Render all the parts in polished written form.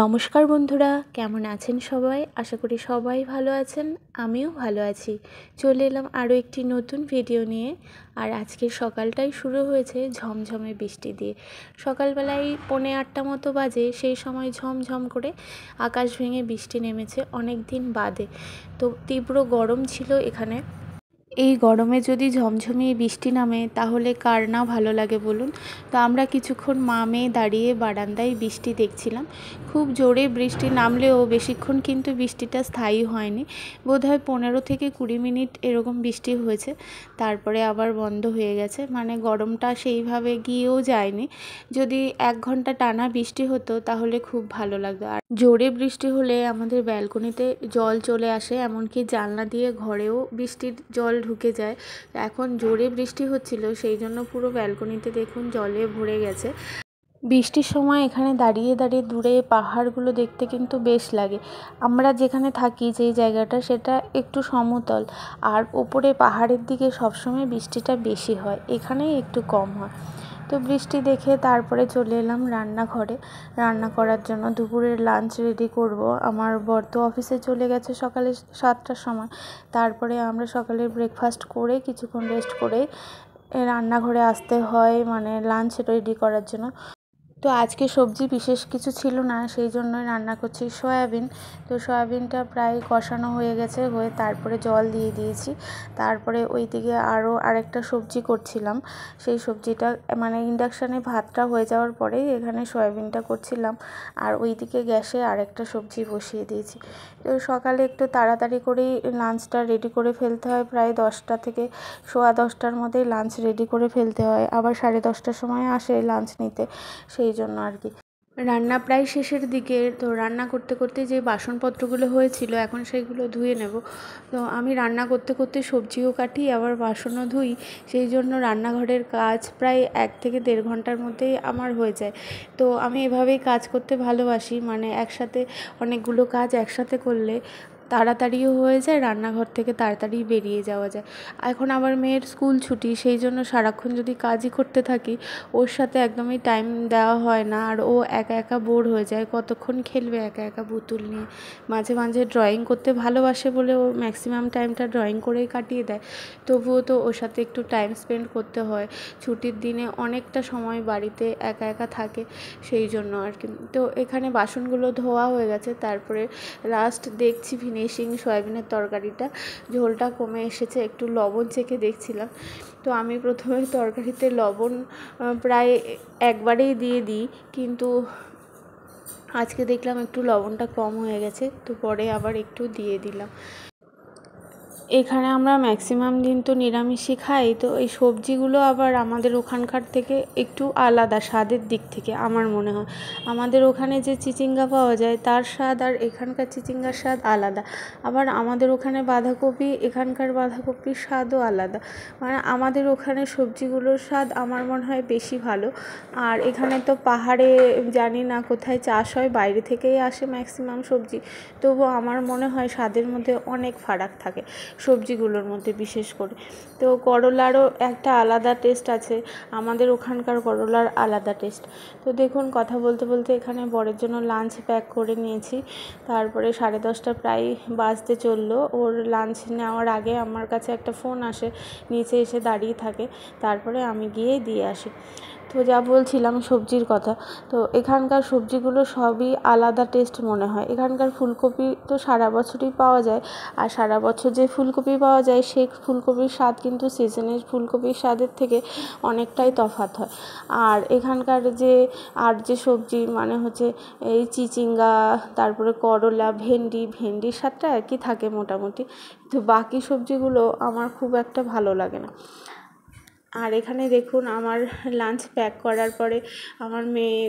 নমস্কার বন্ধুরা, কেমন আছেন সবাই? আশা করি সবাই ভালো আছেন, আমিও ভালো আছি। চলে এলাম আরও একটি নতুন ভিডিও নিয়ে। আর আজকের সকালটাই শুরু হয়েছে ঝমঝমে বৃষ্টি দিয়ে। সকালবেলায় 7:45 মতো বাজে, সেই সময় ঝমঝম করে আকাশ ভেঙে বৃষ্টি নেমেছে অনেক দিন বাদে। তো তীব্র গরম ছিল এখানে। এই গরমে যদি ঝমঝমিয়ে বৃষ্টি নামে তাহলে কার না ভালো লাগে বলুন। তো আমরা কিছুক্ষণ মা মেয়ে দাঁড়িয়ে বারান্দায় বৃষ্টি দেখছিলাম। খুব জোরে বৃষ্টি নামলেও বেশিক্ষণ কিন্তু বৃষ্টিটা স্থায়ী হয়নি। বোধহয় 15 থেকে 20 মিনিট এরকম বৃষ্টি হয়েছে, তারপরে আবার বন্ধ হয়ে গেছে। মানে গরমটা সেইভাবে গিয়েও যায়নি। যদি 1 ঘন্টা টানা বৃষ্টি হতো তাহলে খুব ভালো লাগতো। আর জোরে বৃষ্টি হলে আমাদের ব্যালকনিতে জল চলে আসে, এমনকি জানলা দিয়ে ঘরেও বৃষ্টির জল ঢুকে যায়। এখন জোরে বৃষ্টি হচ্ছিল, সেই জন্য পুরো ব্যালকনিতে দেখুন জলে ভরে গেছে। বৃষ্টির সময় এখানে দাঁড়িয়ে দাঁড়িয়ে দূরে পাহাড়গুলো দেখতে কিন্তু বেশ লাগে। আমরা যেখানে থাকি, যেই জায়গাটা, সেটা একটু সমতল, আর ওপরে পাহাড়ের দিকে সবসময় বৃষ্টিটা বেশি হয়, এখানে একটু কম হয়। তো বৃষ্টি দেখে তারপরে চলে এলাম রান্নাঘরে রান্না করার জন্য। দুপুরের লাঞ্চ রেডি করব। আমার বর তো অফিসে চলে গেছে সকালে 7টার সময়। তারপরে আমরা সকালে ব্রেকফাস্ট করে কিছুক্ষণ রেস্ট করে রান্নাঘরে আসতে হয়, মানে লাঞ্চ রেডি করার জন্য। তো আজকে সবজি বিশেষ কিছু ছিল না, সেই জন্যই রান্না করছি সয়াবিন। তো সয়াবিনটা প্রায় কষানো হয়ে গেছে, হয়ে তারপরে জল দিয়ে দিয়েছি। তারপরে ওইদিকে আরও আরেকটা সবজি করছিলাম। সেই সবজিটা মানে ইন্ডাকশানে ভাতটা হয়ে যাওয়ার পরে এখানে সয়াবিনটা করছিলাম, আর ওইদিকে গ্যাসে আরেকটা সবজি বসিয়ে দিয়েছি। তো সকালে একটু তাড়াতাড়ি করেই লাঞ্চটা রেডি করে ফেলতে হয়। প্রায় 10টা থেকে 10:15টার মধ্যেই লাঞ্চ রেডি করে ফেলতে হয়। আবার 10:30টার সময় আসে লাঞ্চ নিতে, সেই জন্য আর কি। রান্না প্রায় শেষের দিকে। তো রান্না করতে করতে যে বাসনপত্রগুলো হয়েছিল এখন সেইগুলো ধুয়ে নেব। তো আমি রান্না করতে করতে সবজিও কাটি, আবার বাসনও ধুই। সেই জন্য রান্নাঘরের কাজ প্রায় 1 থেকে 1.5 ঘন্টার মধ্যেই আমার হয়ে যায়। তো আমি এভাবেই কাজ করতে ভালোবাসি, মানে একসাথে অনেকগুলো কাজ একসাথে করলে তাড়াতাড়িও হয়ে যায়, রান্নাঘর থেকে তাড়াতাড়ি বেরিয়ে যাওয়া যায়। এখন আবার মেয়ের স্কুল ছুটি, সেই জন্য সারাক্ষণ যদি কাজই করতে থাকি, ওর সাথে একদমই টাইম দেওয়া হয় না। আর ও একা একা বোর হয়ে যায়, কতক্ষণ খেলবে একা একা পুতুল নিয়ে। মাঝে মাঝে ড্রয়িং করতে ভালোবাসে বলে ও ম্যাক্সিমাম টাইমটা ড্রয়িং করেই কাটিয়ে দেয়। তবুও তো ওর সাথে একটু টাইম স্পেন্ড করতে হয়। ছুটির দিনে অনেকটা সময় বাড়িতে একা একা থাকে, সেই জন্য আর কি। তো এখানে বাসনগুলো ধোয়া হয়ে গেছে। তারপরে লাস্ট দেখছি ফিনিশিং সয়াবিনের তরকারিটা, ঝোলটা কমে এসেছে, একটু লবণ চেখে দেখছিলাম। তো আমি প্রথমে তরকারিতে লবণ প্রায় একবারেই দিয়ে দিই, কিন্তু আজকে দেখলাম একটু লবণটা কম হয়ে গেছে, তো পরে আবার একটু দিয়ে দিলাম। এখানে আমরা ম্যাক্সিমাম দিন তো নিরামিষই খাই। তো এই সবজিগুলো আবার আমাদের ওখানকার থেকে একটু আলাদা স্বাদের দিক থেকে আমার মনে হয়। আমাদের ওখানে যে চিচিঙ্গা পাওয়া যায় তার স্বাদ আর এখানকার চিচিঙ্গার স্বাদ আলাদা। আবার আমাদের ওখানে বাঁধাকপি, এখানকার বাঁধাকপির স্বাদও আলাদা। মানে আমাদের ওখানে সবজিগুলোর স্বাদ আমার মনে হয় বেশি ভালো। আর এখানে তো পাহাড়ে জানি না কোথায় চাষ হয়, বাইরে থেকেই আসে ম্যাক্সিমাম সবজি। তবুও আমার মনে হয় স্বাদের মধ্যে অনেক ফারাক থাকে সবজিগুলোর মধ্যে বিশেষ করে। তো করলারও একটা আলাদা টেস্ট আছে, আমাদের ওখানকার করলার আলাদা টেস্ট। তো দেখুন কথা বলতে বলতে এখানে বরের জন্য লাঞ্চ প্যাক করে নিয়েছি। তারপরে 10:30 প্রায় বাজতে চললো। ওর লাঞ্চ নেওয়ার আগে আমার কাছে একটা ফোন আসে, নিচে এসে দাঁড়িয়ে থাকে, তারপরে আমি গিয়ে দিয়ে আসি। তো যা বলছিলাম সবজির কথা, তো এখানকার সবজিগুলো সবই আলাদা টেস্ট মনে হয়। এখানকার ফুলকপি তো সারা বছরই পাওয়া যায়, আর সারা বছর যে ফুলকপি পাওয়া যায় সেই ফুলকপির স্বাদ কিন্তু সিজনের ফুলকপির স্বাদের থেকে অনেকটাই তফাৎ হয়। আর এখানকার যে সবজি মানে হচ্ছে এই চিচিঙ্গা, তারপরে করলা, ভেন্ডির স্বাদটা একই থাকে মোটামুটি। তো বাকি সবজিগুলো আমার খুব একটা ভালো লাগে না। আর এখানে দেখুন আমার লাঞ্চ প্যাক করার পরে আমার মেয়ে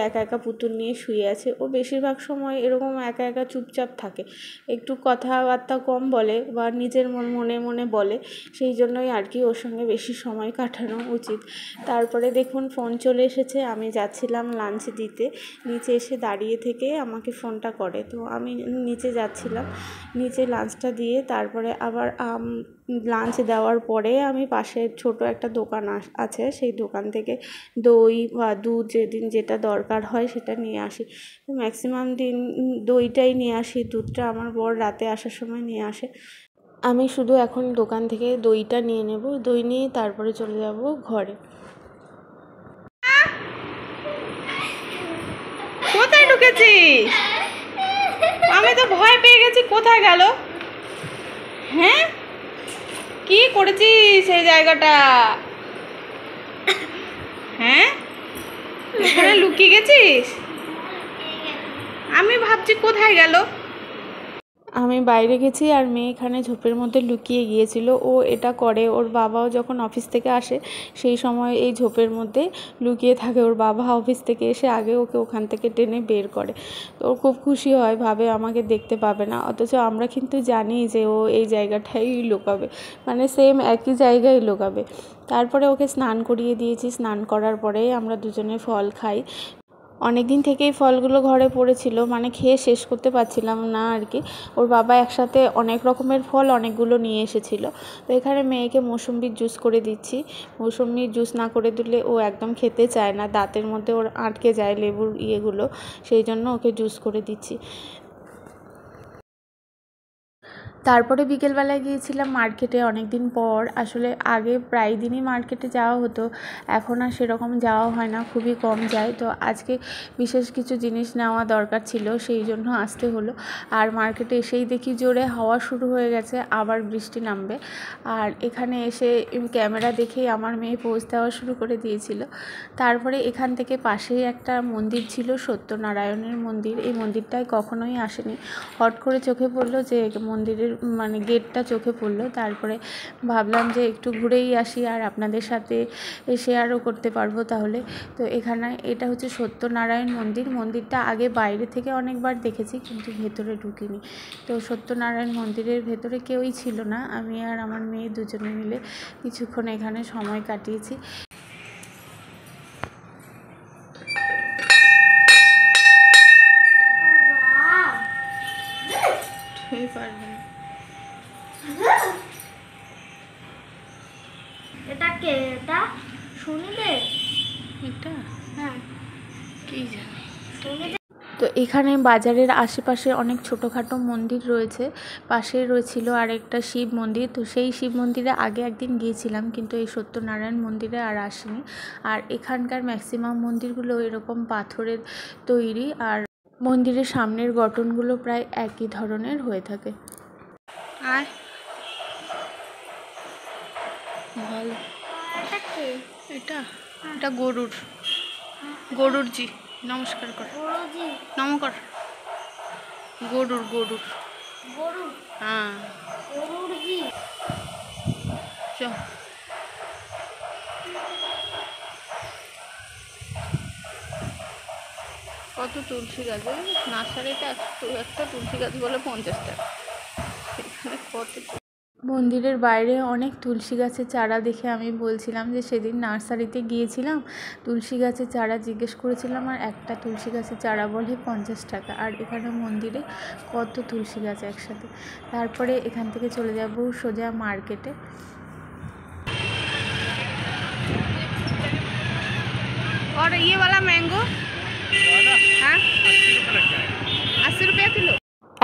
একা একা পুতুল নিয়ে শুয়ে আছে। ও বেশিরভাগ সময় এরকম একা একা চুপচাপ থাকে, একটু কথাবার্তা কম বলে বা নিজের মনে মনে বলে, সেই জন্যই আর কি ওর সঙ্গে বেশি সময় কাটানো উচিত। তারপরে দেখুন ফোন চলে এসেছে, আমি যাচ্ছিলাম লাঞ্চ দিতে, নিচে এসে দাঁড়িয়ে থেকে আমাকে ফোনটা করে। তো আমি নিচে যাচ্ছিলাম, নিচে লাঞ্চটা দিয়ে তারপরে আবার লাঞ্চ দেওয়ার পরে আমি পাশে ছোট একটা দোকান আছে, সেই দোকান থেকে দই বা দুধ যেদিন যেটা দরকার হয় সেটা নিয়ে আসি। ম্যাক্সিমাম দিন দইটাই নিয়ে আসি, দুধটা আমার বর রাতে আসার সময় নিয়ে আসে। আমি শুধু এখন দোকান থেকে দইটা নিয়ে নেব, দই নিয়ে তারপরে চলে যাব ঘরে। কোথায় ঢুকেছিস? আমি তো ভয় পেয়ে গেছি, কোথায় গেল? হ্যাঁ, কি করেছিস এই জায়গাটা? হ্যাঁ, এখানে লুকিয়ে গেছিস? আমি ভাবছি কোথায় গেল। আমি বাইরে গেছি আর মেয়ে এখানে ঝোপের মধ্যে লুকিয়ে গিয়েছিল। ও এটা করে, ওর বাবাও যখন অফিস থেকে আসে সেই সময় এই ঝোপের মধ্যে লুকিয়ে থাকে। ওর বাবা অফিস থেকে এসে আগে ওকে ওখান থেকে টেনে বের করে। তো ও খুব খুশি হয়, ভাবে আমাকে দেখতে পাবে না, অথচ আমরা কিন্তু জানি যে ও এই জায়গাটাই লুকাবে, মানে সেম একই জায়গায় লুকাবে। তারপরে ওকে স্নান করিয়ে দিয়েছি, স্নান করার পরেই আমরা দুজনে ফল খাই। অনেক দিন থেকেই ফলগুলো ঘরে পড়েছিল, মানে খেয়ে শেষ করতে পারছিলাম না আর কি। ওর বাবা একসাথে অনেক রকমের ফল অনেকগুলো নিয়ে এসেছিলো। তো এখানে মেয়েকে মৌসুম্বির জুস করে দিচ্ছি। মৌসুম্বির জুস না করে দিলে ও একদম খেতে চায় না, দাঁতের মধ্যে ওর আটকে যায় লেবুর ইয়েগুলো, সেই জন্য ওকে জুস করে দিচ্ছি। তারপরে বিকেলবেলায় গিয়েছিলাম মার্কেটে, অনেক দিন পর। আসলে আগে প্রায় দিনই মার্কেটে যাওয়া হতো, এখন আর সেরকম যাওয়া হয় না, খুবই কম যায়। তো আজকে বিশেষ কিছু জিনিস নেওয়া দরকার ছিল, সেই জন্য আসতে হলো। আর মার্কেটে এসেই দেখি জোরে হাওয়া শুরু হয়ে গেছে, আবার বৃষ্টি নামবে। আর এখানে এসে ক্যামেরা দেখেই আমার মেয়ে পোজ দেওয়া শুরু করে দিয়েছিল। তারপরে এখান থেকে পাশেই একটা মন্দির ছিল, সত্যনারায়ণের মন্দির। এই মন্দিরটায় কখনোই আসেনি, হট করে চোখে পড়লো যে মন্দিরের মানে গেটটা চোখে পড়লো। তারপরে ভাবলাম যে একটু ঘুরেই আসি, আর আপনাদের সাথে শেয়ারও করতে পারবো তাহলে। তো এখানে এটা হচ্ছে সত্যনারায়ণ মন্দির। মন্দিরটা আগে বাইরে থেকে অনেকবার দেখেছি, কিন্তু ভেতরে ঢুকিনি। তো সত্যনারায়ণ মন্দিরের ভেতরে কেউই ছিল না, আমি আর আমার মেয়ে দুজনে মিলে কিছুক্ষণ এখানে সময় কাটিয়েছি। এটা কে? এটা শুনিলে? এটা হ্যাঁ, কি জানি। শুনিলে? তো এখানে বাজারের আশেপাশে অনেক ছোটোখাটো মন্দির রয়েছে, পাশে রয়েছিল আরেকটা শিব মন্দির। তো সেই শিব মন্দিরে আগে একদিন গিয়েছিলাম, কিন্তু এই সত্যনারায়ণ মন্দিরে আর আসিনি। আর এখানকার ম্যাক্সিমাম মন্দিরগুলো এরকম পাথরের তৈরি, আর মন্দিরের সামনের গঠনগুলো প্রায় একই ধরনের হয়ে থাকে। আর ভালো। এটা কে? এটা এটা গরুর জি নমস্কার কর, গুরুজি? নমস্কার। গরুর গরু? হ্যাঁ, গুরুজি? চল। কত তুলসী গাছ, নার্সারিতে একটা তুলসী গাছ বলে 50 টাকা, এখানে কত। মন্দিরের বাইরে অনেক তুলসী গাছের চারা দেখে আমি বলছিলাম যে সেদিন নার্সারিতে গিয়েছিলাম, তুলসী গাছের চারা জিজ্ঞেস করেছিলাম, আর একটা তুলসী গাছের চারা বলে 50 টাকা। আর এখানে মন্দিরে কত তুলসী গাছ একসাথে। তারপরে এখান থেকে চলে যাব সোজা মার্কেটে। और ये वाला मैंगो हाँ 80 रुपया किलो।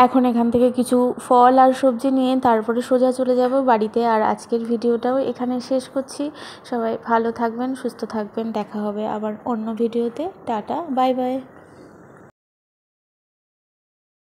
এখন এখান থেকে কিছু ফল আর সবজি নিয়ে তারপরে সোজা চলে যাব বাড়িতে। আর আজকের ভিডিওটাও এখানে শেষ করছি। সবাই ভালো থাকবেন, সুস্থ থাকবেন, দেখা হবে আবার অন্য ভিডিওতে। Tata, bye bye.